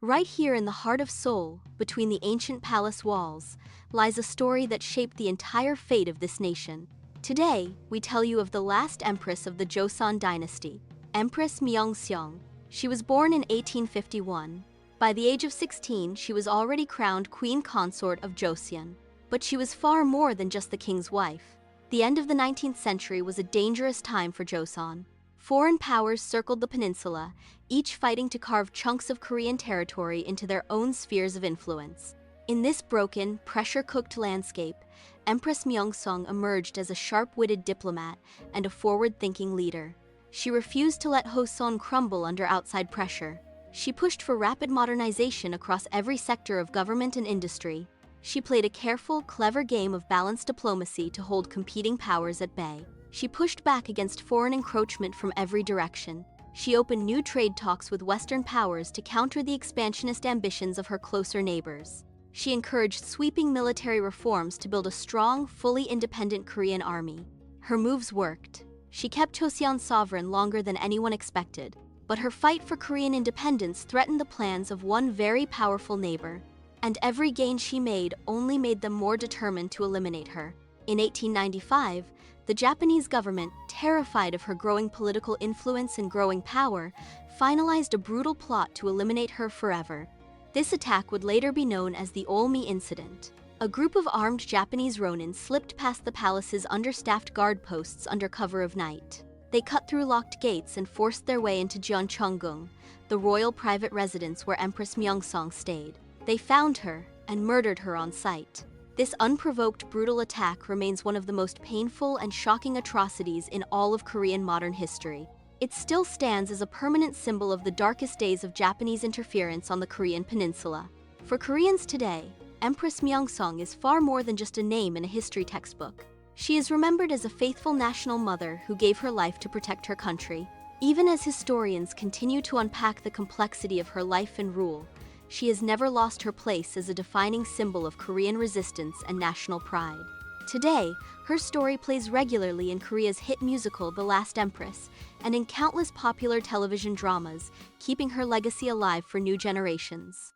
Right here in the heart of Seoul, between the ancient palace walls, lies a story that shaped the entire fate of this nation. Today, we tell you of the last empress of the Joseon dynasty, Empress Myeongseong. She was born in 1851. By the age of 16, she was already crowned queen consort of Joseon. But she was far more than just the king's wife. The end of the 19th century was a dangerous time for Joseon. Foreign powers circled the peninsula, each fighting to carve chunks of Korean territory into their own spheres of influence. In this broken, pressure-cooked landscape, Empress Myeongseong emerged as a sharp-witted diplomat and a forward-thinking leader. She refused to let Joseon crumble under outside pressure. She pushed for rapid modernization across every sector of government and industry. She played a careful, clever game of balanced diplomacy to hold competing powers at bay. She pushed back against foreign encroachment from every direction. She opened new trade talks with Western powers to counter the expansionist ambitions of her closer neighbors. She encouraged sweeping military reforms to build a strong, fully independent Korean army. Her moves worked. She kept Joseon sovereign longer than anyone expected. But her fight for Korean independence threatened the plans of one very powerful neighbor. And every gain she made only made them more determined to eliminate her. In 1895, the Japanese government, terrified of her growing political influence and growing power, finalized a brutal plot to eliminate her forever. This attack would later be known as the Olmi Incident. A group of armed Japanese ronin slipped past the palace's understaffed guard posts under cover of night. They cut through locked gates and forced their way into Jeoncheongung, the royal private residence where Empress Myeongseong stayed. They found her and murdered her on sight. This unprovoked, brutal attack remains one of the most painful and shocking atrocities in all of Korean modern history. It still stands as a permanent symbol of the darkest days of Japanese interference on the Korean peninsula. For Koreans today, Empress Myeongseong is far more than just a name in a history textbook. She is remembered as a faithful national mother who gave her life to protect her country. Even as historians continue to unpack the complexity of her life and rule, she has never lost her place as a defining symbol of Korean resistance and national pride. Today, her story plays regularly in Korea's hit musical The Last Empress and in countless popular television dramas, keeping her legacy alive for new generations.